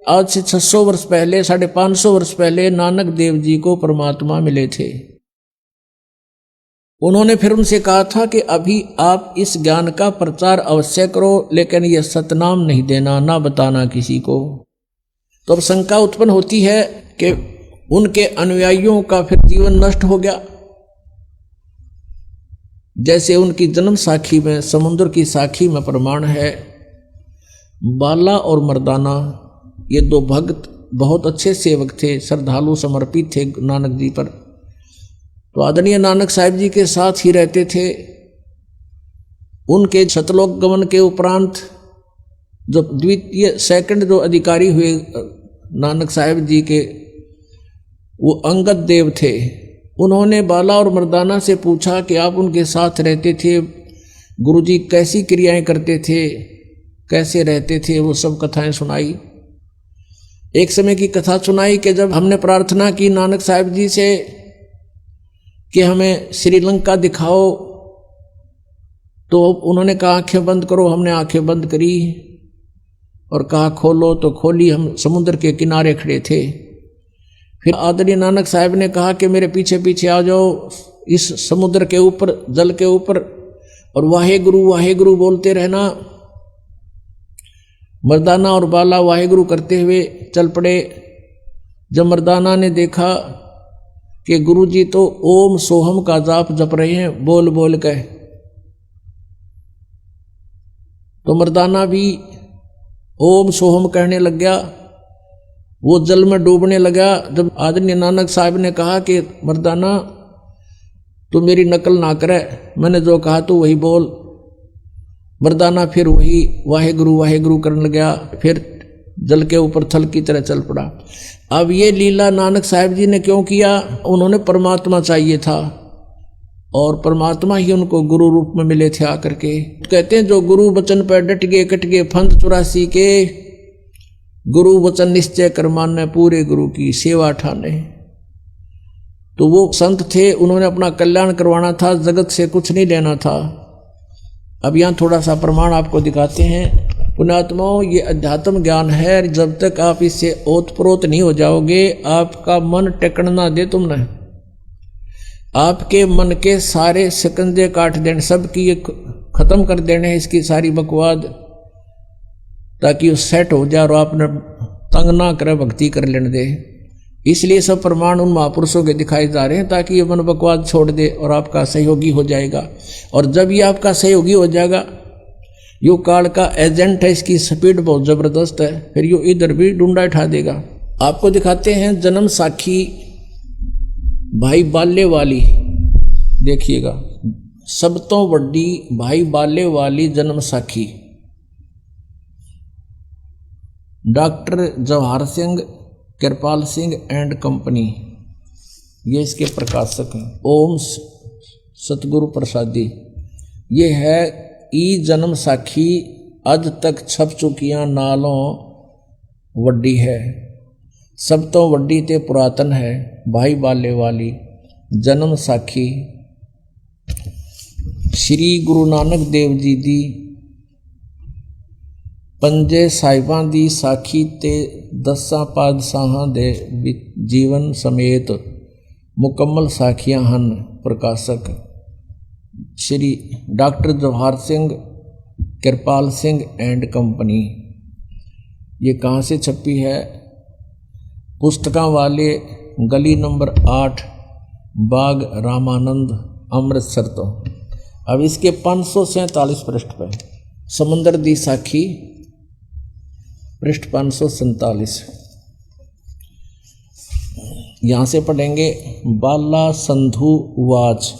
आज से 600 वर्ष पहले, 550 वर्ष पहले नानक देव जी को परमात्मा मिले थे। उन्होंने फिर उनसे कहा था कि अभी आप इस ज्ञान का प्रचार अवश्य करो, लेकिन यह सतनाम नहीं देना, ना बताना किसी को। तो अब शंका उत्पन्न होती है कि उनके अनुयायियों का फिर जीवन नष्ट हो गया। जैसे उनकी जन्म साखी में, समुद्र की साखी में प्रमाण है, बाला और मर्दाना ये दो भक्त बहुत अच्छे सेवक थे, श्रद्धालु समर्पित थे नानक जी पर। तो आदरणीय नानक साहिब जी के साथ ही रहते थे। उनके सतलोक गमन के उपरांत जो द्वितीय सेकंड जो अधिकारी हुए नानक साहिब जी के, वो अंगद देव थे। उन्होंने बाला और मर्दाना से पूछा कि आप उनके साथ रहते थे, गुरुजी कैसी क्रियाएं करते थे, कैसे रहते थे, वो सब कथाएं सुनाई। एक समय की कथा सुनाई कि जब हमने प्रार्थना की नानक साहिब जी से कि हमें श्रीलंका दिखाओ, तो उन्होंने कहा आंखें बंद करो। हमने आंखें बंद करी और कहा खोलो, तो खोली। हम समुद्र के किनारे खड़े थे। फिर आदरणीय नानक साहिब ने कहा कि मेरे पीछे पीछे आ जाओ, इस समुद्र के ऊपर, जल के ऊपर, और वाहे गुरु बोलते रहना। मर्दाना और बाला वाहे गुरु करते हुए चल पड़े। जब मर्दाना ने देखा कि गुरुजी तो ओम सोहम का जाप जप रहे हैं बोल बोल के, तो मर्दाना भी ओम सोहम कहने लग गया। वो जल में डूबने लगा। जब आदरणीय नानक साहब ने कहा कि मर्दाना तू मेरी नकल ना करे, मैंने जो कहा तू वही बोल, मर्दाना फिर वही वाहे गुरु करने लगा। फिर जल के ऊपर थल की तरह चल पड़ा। अब ये लीला नानक साहिब जी ने क्यों किया? उन्होंने परमात्मा चाहिए था और परमात्मा ही उनको गुरु रूप में मिले थे आकर के। कहते हैं जो गुरु वचन पर डट गए कट गए फंद 84 के, गुरु वचन निश्चय कर माने पूरे गुरु की सेवा ठाने। तो वो संत थे, उन्होंने अपना कल्याण करवाना था, जगत से कुछ नहीं लेना था। अब यहाँ थोड़ा सा प्रमाण आपको दिखाते हैं। पुण्यात्माओं, ये अध्यात्म ज्ञान है, जब तक आप इससे ओतप्रोत नहीं हो जाओगे, आपका मन टेकन ना दे तुमने, आपके मन के सारे शिकंजे काट देने, सबकी ये खत्म कर देने इसकी सारी बकवाद, ताकि वो सेट हो जाए और आपने तंग ना करे, भक्ति कर लेने दे। इसलिए सब प्रमाण उन महापुरुषों के दिखाए जा रहे हैं ताकि ये मन बकवाद छोड़ दे और आपका सहयोगी हो जाएगा। और जब ये आपका सहयोगी हो जाएगा, यो काल का एजेंट है, इसकी स्पीड बहुत जबरदस्त है, फिर यो इधर भी डूंडा उठा देगा। आपको दिखाते हैं जन्म साखी भाई बाले वाली, देखिएगा, सब तो बड़ी भाई बाले वाली Janam Sakhi. Doctor Jawahar Singh, Kripal Singh and company, ये इसके प्रकाशक हैं। ओम सतगुरु प्रसादी, ये है ई जन्म साखी, अज तक छप चुकियां नालों वड्डी है, सब तो वड्डी ते पुरातन है, भाई बाले वाली जन्म साखी। श्री गुरु नानक देव जी दी पंजे साहिबां दी साखी ते 10 पातशाहां दे जीवन समेत मुकम्मल साखियां हन। प्रकाशक Shri doctor Jawahar Singh, Kripal Singh and company. ये कहाँ से छपी है? पुस्तकां वाले, गली नंबर 8, बाग रामानंद, अमृतसर। तो अब इसके 547 पृष्ठ पर समंदर दी साखी, पृष्ठ 547। यहाँ से पढ़ेंगे। बाला संधु वाच,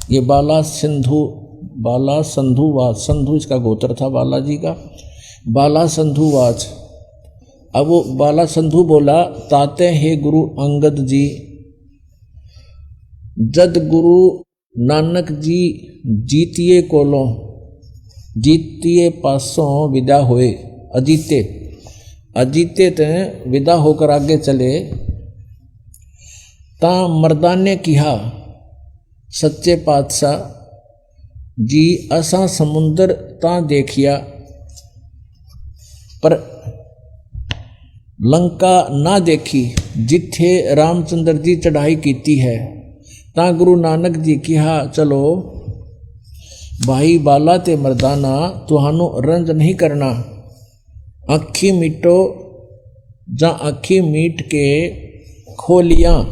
ये बाला संधु वाच, संधु इसका गोत्र था बालाजी का, बाला संधु वाच। अब वो बाला संधु बोला, ताते हे गुरु अंगद जी, जद गुरु नानक जी जीतिए कोलों, जीतिए पासों विदा होए, अजीते ते विदा होकर आगे चले, ता मर्दान ने कहा, सच्चे पातशाह जी असा समुंदर ता देखिया, पर लंका ना देखी जिथे रामचंद्र जी चढ़ाई कीती है, ता गुरु नानक जी कहा चलो भाई बाला ते मर्दाना तुहानू रंज नहीं करना, अखी मीटो जा अखी मीट के खोलियां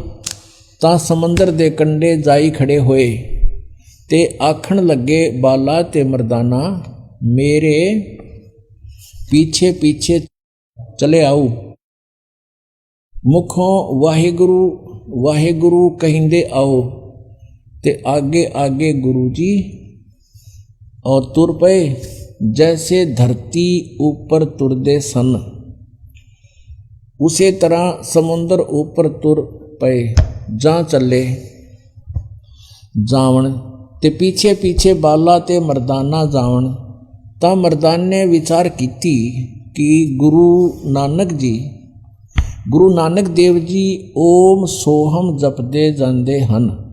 ता समंदर दे कंडे जाई खड़े होए, ते आखण लगे बाला ते मर्दाना मेरे पीछे पीछे चले आओ। मुखों वाहेगुरु वाहेगुरु कहिंदे आओ, ते आगे आगे गुरु जी और तुर पे जैसे धरती ऊपर तुरदे सन, उसे तरह समुंदर ऊपर तुर पे जा चले जावण, ते पीछे पीछे बाला ते मर्दाना जावण। ता मर्दान ने विचार कीती कि गुरु नानक देव जी ओम सोहम जपदे जांदे हन,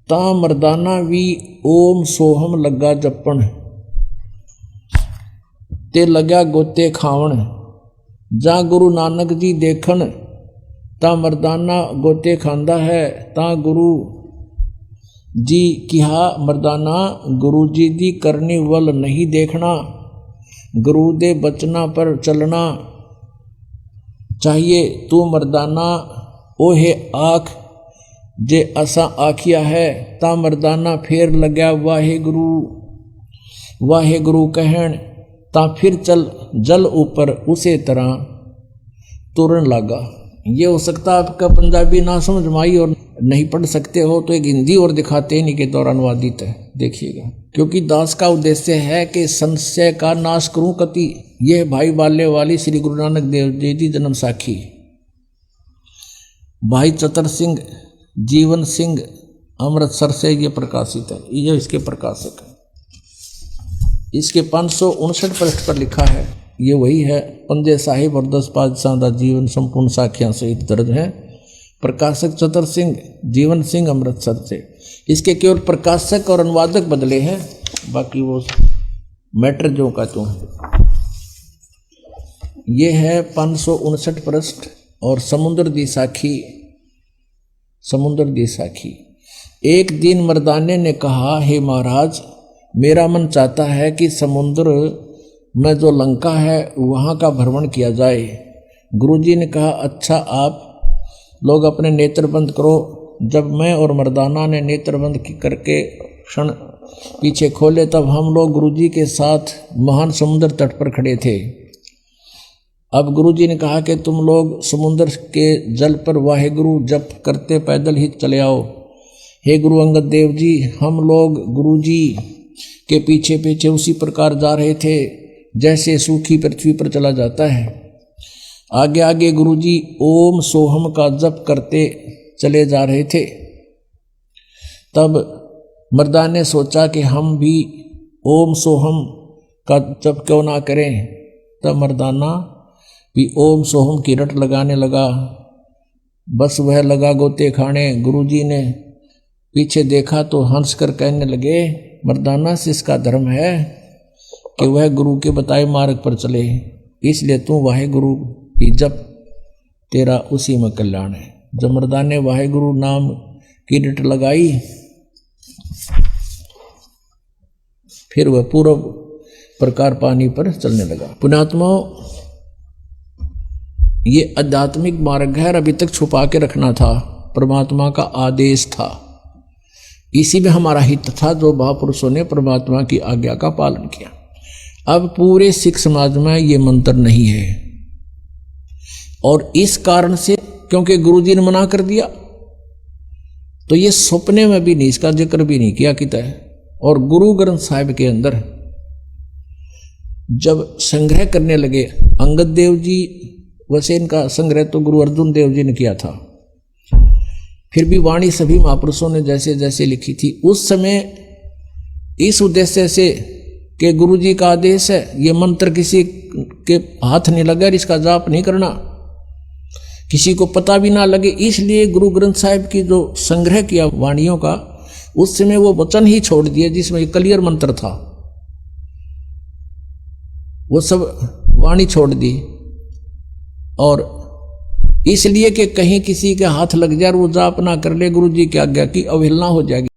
ता मर्दाना भी ओम सोहम लगा जपण, ते लगा गोते खावण। जा गुरु नानक जी देखण ता मर्दाना गोते खांदा है, ता गुरु जी कहा मर्दाना गुरु जी दी करनी वल नहीं देखना, गुरु दे बचना पर चलना चाहिए। तू मर्दाना ओहे आख जे असा आखिया है, ता मर्दाना फिर लग्या वाहेगुरु वाहेगुरु कहण, ता फिर चल जल ऊपर उसे तरह तुरन लगा। ये हो सकता आपका पंजाबी ना समझ में आई और नहीं पढ़ सकते हो तो एक हिंदी और दिखाते हैं के दौरान अनुवादित है, देखिएगा। क्योंकि दास का उद्देश्य है कि संशय का नाश करूं कति। यह भाई बाले वाली श्री गुरु नानक देव जी की जन्म साखी। भाई चतर सिंह जीवन सिंह अमृतसर से ये प्रकाशित है, ये इसके प्रकाशक है। इसके 559 पृष्ठ पर लिखा है, ये वही है। पंजे साहिब और 10 पातशाह का जीवन संपूर्ण साखियां सहित दर्ज है। प्रकाशक चतर सिंह जीवन सिंह अमृतसर से। इसके केवल प्रकाशक और अनुवादक बदले हैं, बाकी वो मैटर जो का तो है। ये है 559 पृष्ठ और समुद्र दी साखी। समुद्र दी साखी। एक दिन मर्दाने ने कहा, हे महाराज मेरा मन चाहता है कि समुद्र में जो लंका है वहाँ का भ्रमण किया जाए। गुरुजी ने कहा, अच्छा आप लोग अपने नेत्र बंद करो। जब मैं और मर्दाना ने नेत्र बंद करके क्षण पीछे खोले, तब हम लोग गुरुजी के साथ महान समुद्र तट पर खड़े थे। अब गुरुजी ने कहा कि तुम लोग समुद्र के जल पर वाहेगुरु जप करते पैदल ही चले आओ। हे गुरु अंगद देव जी, हम लोग गुरुजी के पीछे पीछे उसी प्रकार जा रहे थे जैसे सूखी पृथ्वी पर चला जाता है। आगे आगे गुरुजी ओम सोहम का जप करते चले जा रहे थे। तब मर्दान ने सोचा कि हम भी ओम सोहम का जप क्यों ना करें। तब मर्दाना भी ओम सोहम की रट लगाने लगा। बस वह लगा गोते खाने। गुरुजी ने पीछे देखा तो हंस कर कहने लगे, मर्दाना से इसका धर्म है कि वह गुरु के बताए मार्ग पर चले, इसलिए तू वाहेगुरु की जप, तेरा उसी में कल्याण है। जब मर्दान ने वाहेगुरु नाम की रट लगाई, फिर वह पूर्व प्रकार पानी पर चलने लगा। पुण्यात्माओं, ये आध्यात्मिक मार्ग है और अभी तक छुपा के रखना था, परमात्मा का आदेश था। इसी में हमारा हित था जो महापुरुषों ने परमात्मा की आज्ञा का पालन किया। अब पूरे सिख समाज में ये मंत्र नहीं है, और इस कारण से क्योंकि गुरुजी ने मना कर दिया, तो ये सपने में भी नहीं, इसका जिक्र भी नहीं किया किता है। और गुरु ग्रंथ साहिब के अंदर जब संग्रह करने लगे अंगद देव जी, वैसे इनका संग्रह तो गुरु अर्जुन देव जी ने किया था, फिर भी वाणी सभी महापुरुषों ने जैसे जैसे लिखी थी उस समय इस उद्देश्य से कि गुरु जी का आदेश है, ये मंत्र किसी के हाथ नहीं लगा, इसका जाप नहीं करना, किसी को पता भी ना लगे, इसलिए गुरु ग्रंथ साहिब की जो संग्रह किया वाणियों का, उस समय वो वचन ही छोड़ दिए जिसमें क्लियर मंत्र था। वो सब वाणी छोड़ दी, और इसलिए कि कहीं किसी के हाथ लग जाए और वो जाप ना कर ले, गुरु जी की आज्ञा की अवहेलना हो जाएगी।